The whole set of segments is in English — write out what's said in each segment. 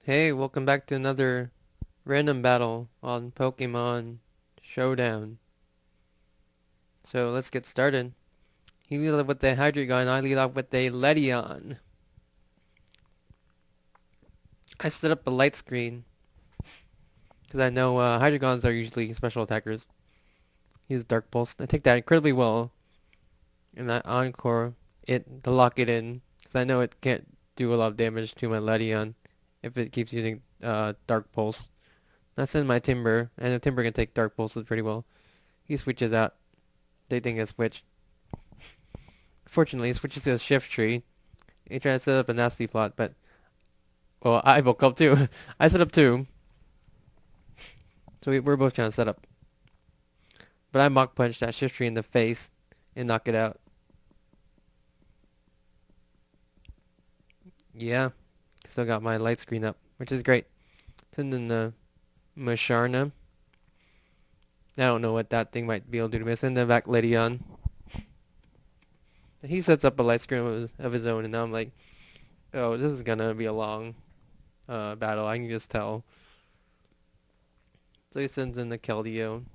Hey, welcome back to another random battle on Pokemon Showdown. So let's get started. He lead off with the Hydreigon, I lead off with a Ledion. I set up a light screen because I know Hydreigons are usually special attackers. Use Dark Pulse. I take that incredibly well, and I Encore it to lock it in because I know it can't do a lot of damage to my Ledion if it keeps using Dark Pulse. I send my Timber, and the Timber can take Dark Pulses pretty well. He switches out. They think I switched. Fortunately, he switches to a shift tree. He tries to set up a nasty plot, but well, I woke up too. I set up two, so we're both trying to set up. But I Mach Punch that shift tree in the face and knock it out. Yeah, still got my light screen up, which is great. Send in the Musharna. I don't know what that thing might be able to do to me. Send the back Ledyon. He sets up a light screen of his own, and now I'm like, oh, this is gonna be a long battle. I can just tell. So he sends in the Keldeo.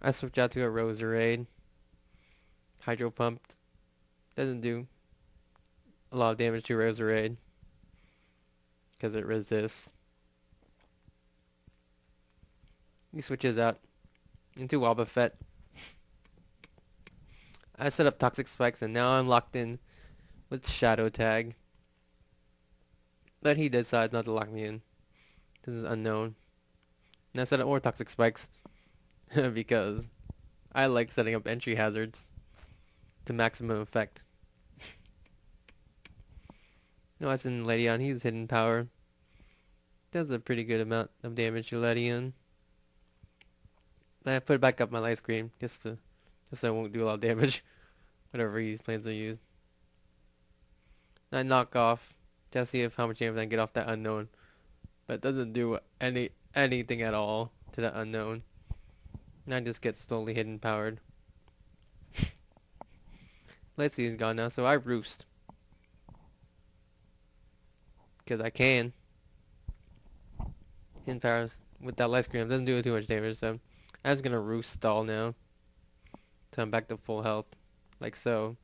I switch out to a Roserade. Hydro Pumped. Doesn't do a lot of damage to Roserade because it resists. He switches out into Wobbuffet. I set up Toxic Spikes and now I'm locked in with Shadow Tag. But he decides not to lock me in. This is unknown. And I set up more Toxic Spikes because I like setting up entry hazards to maximum effect. No, that's in Ledyon. He's hidden power. Does a pretty good amount of damage to Ledyon. I put it back up my light screen just so it won't do a lot of damage. Whatever he plans to use. I knock off to see how much damage I can get off that unknown. But it doesn't do anything at all to that unknown. And I just get slowly hidden powered. Let's see, he's gone now, so I roost. Because I can. Hidden powers with that light screen doesn't do too much damage, so I'm just gonna roost stall now. So I'm back to full health. Like so.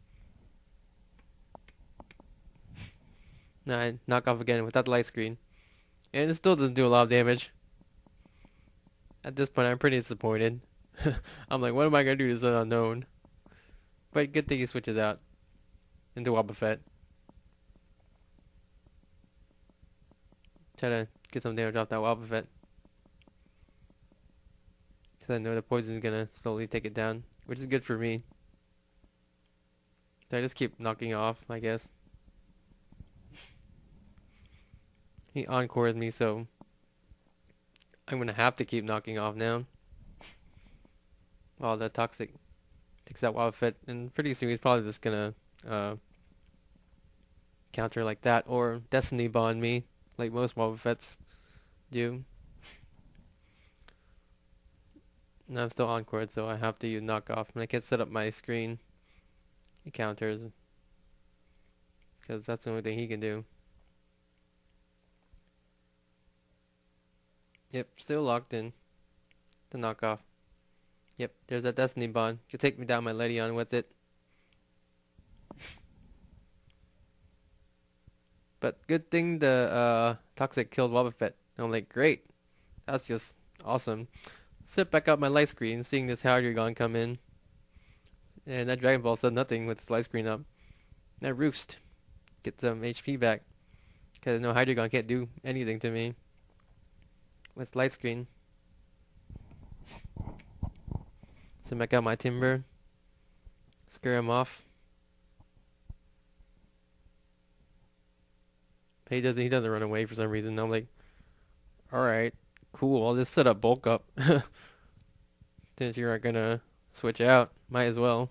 Now I knock off again without the light screen. And it still doesn't do a lot of damage. At this point I'm pretty disappointed. I'm like, what am I gonna do to this unknown? But good thing he switches out into Wobbuffet. Try to get some damage off that Wobbuffet. Because I know the poison's gonna slowly take it down. Which is good for me. So I just keep knocking off, I guess. He encores me, so I'm gonna have to keep knocking off now. While the Toxic takes that Wobbuffet, and pretty soon he's probably just gonna counter like that, or Destiny Bond me, like most Wobbuffets do. And I'm still encored, so I have to use knockoff, and I can't set up my screen. He counters, because that's the only thing he can do. Yep, still locked in. The knockoff. Yep, there's that Destiny Bond. Could take me down my Ledyon with it. But good thing the Toxic killed Wobbuffet. I'm like, great. That's just awesome. Sit back up my light screen, seeing this Hydreigon come in. And that Dragon Ball said nothing with its light screen up. And I roost. Get some HP back. Because I know Hydreigon can't do anything to me with light screen. So back out my Timber. Scare him off. He doesn't run away for some reason. I'm like, alright, cool, I'll just set up bulk up. Since you're not gonna switch out, might as well.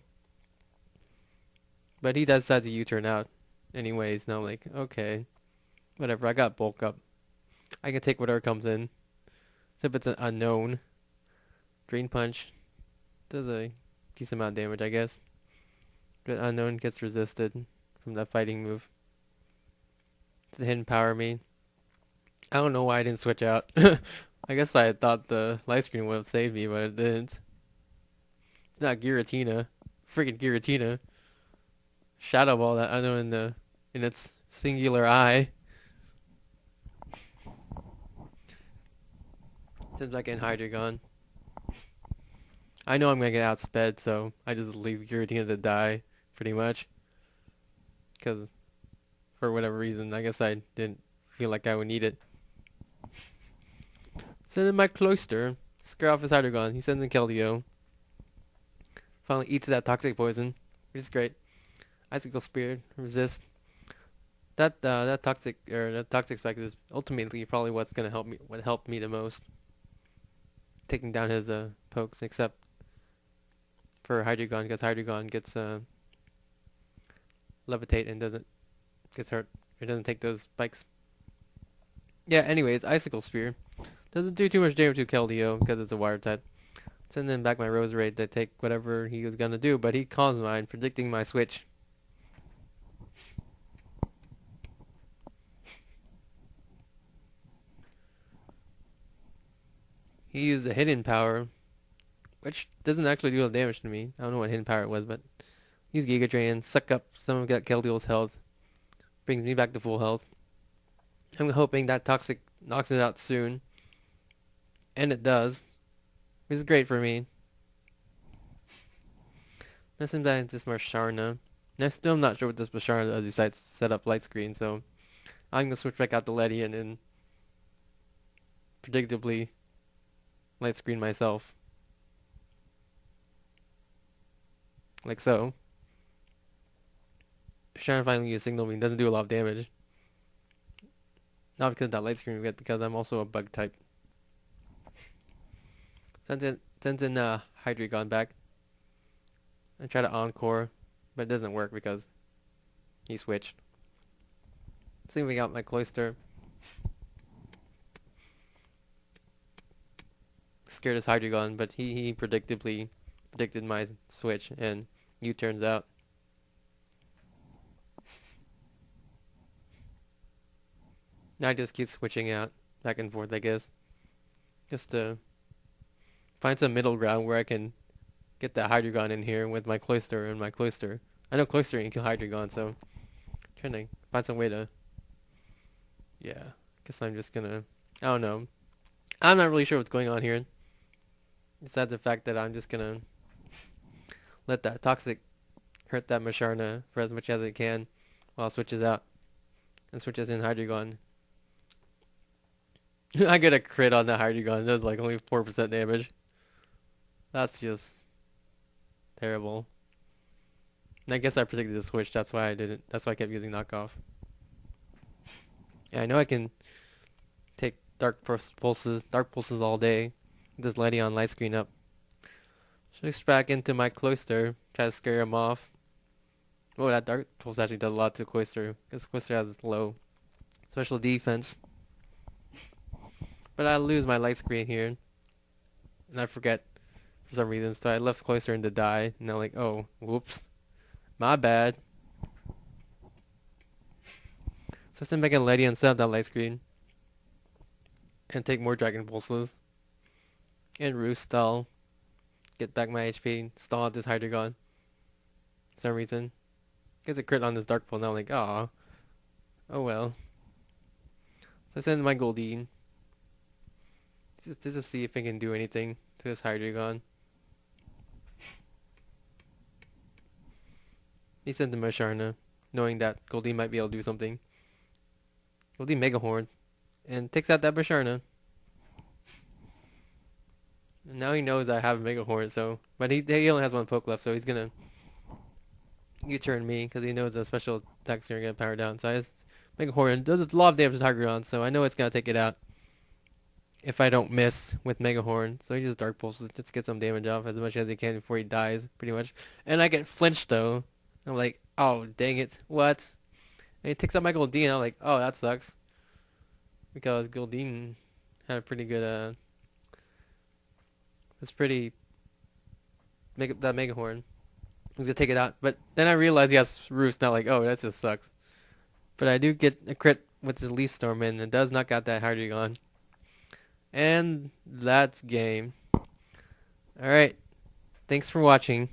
But he does decide to U-turn out anyways. Now I'm like, okay, whatever, I got bulk up. I can take whatever comes in. Except it's an unknown. Drain Punch does a decent amount of damage, I guess. But unknown gets resisted from that fighting move. To hidden power me. I don't know why I didn't switch out. I guess I thought the light screen would have saved me, but it didn't. It's not Giratina. Freaking Giratina. Shadow Ball that I know in its singular eye. Since back in Hydreigon. I know I'm gonna get outsped, so I just leave Giratina to die, pretty much. Because, for whatever reason, I guess I didn't feel like I would need it. Send in my Cloyster. Scare off his Hydreigon. He sends in Keldeo. Finally eats that toxic poison, which is great. Icicle Spear, resist. That toxic spike is ultimately probably what's gonna help me. What helped me the most, taking down his pokes, except for Hydreigon, because Hydreigon gets levitate and doesn't gets hurt. It doesn't take those spikes. Yeah. Anyways, Icicle Spear doesn't do too much damage to Keldeo because it's a water type. Sending back my Roserade to take whatever he was gonna do, but he calls mine, predicting my switch. He used a hidden power, which doesn't actually do a lot of damage to me. I don't know what hidden power it was, but use Giga Drain, suck up some of Keldeo's health, brings me back to full health. I'm hoping that Toxic knocks it out soon, and it does. It's great for me. Let's send back this Marsharna. I'm still not sure what this Marsharna does besides set up light screen, so I'm gonna switch back out to Ledian and predictably light screen myself. Like so. Marsharna finally uses Signal Beam, doesn't do a lot of damage. Not because of that light screen, but because I'm also a bug type. Sends in Hydreigon back. I try to Encore, but it doesn't work because he switched. See, we got my Cloyster. Scared his Hydreigon, but he predicted my switch, and U-turns out. Now I just keep switching out back and forth, I guess, just to find some middle ground where I can get that Hydreigon in here with my Cloyster and my Cloyster. I know Cloyster can kill Hydreigon, so I'm trying to find some way to. Yeah, guess I'm just gonna. I don't know. I'm not really sure what's going on here. Besides the fact that I'm just gonna let that Toxic hurt that Marsharna for as much as it can while it switches out and switches in Hydreigon. I get a crit on the Hydreigon. It does like only 4% damage. That's just terrible. And I guess I predicted the switch. That's why I didn't. That's why I kept using knockoff. Yeah, I know I can take dark pulses all day. This Ledion light screen up. Switch back into my Cloyster. Try to scare him off. Oh, that dark pulse actually does a lot to Cloyster, because Cloyster has low special defense. But I lose my light screen here, and I forget for some reason. So I left Cloyster in to die, and I'm like, oh, whoops, my bad. So I send back in Ledion and set up that light screen, and take more Dragon Pulses. And Roost stall, get back my HP, stall out this Hydreigon. For some reason, gets a crit on this Dark Pulse. Now I'm like, oh well. So I send my Goldeen. Just to see if I can do anything to this Hydreigon. He sent the Marsharna, knowing that Goldeen might be able to do something. Goldeen Mega Horn, and takes out that Marsharna. And now he knows I have a Mega Horn, so but he only has one poke left, so he's gonna U-turn me because he knows the special attacks are gonna power down. So I just Mega Horn does a lot of damage to Hydreigon, so I know it's gonna take it out if I don't miss with Mega Horn. So he just Dark Pulses just to get some damage off as much as he can before he dies, pretty much. And I get flinched though. I'm like, oh dang it, what? And he takes out my Goldeen. I'm like, oh, that sucks, because Goldeen had a pretty good it's pretty that Mega Horn. I was gonna take it out, but then I realized he has Roost. Now like, oh, that just sucks. But I do get a crit with the Leaf Storm in. It does knock out that Hydreigon. And that's game. Alright. Thanks for watching.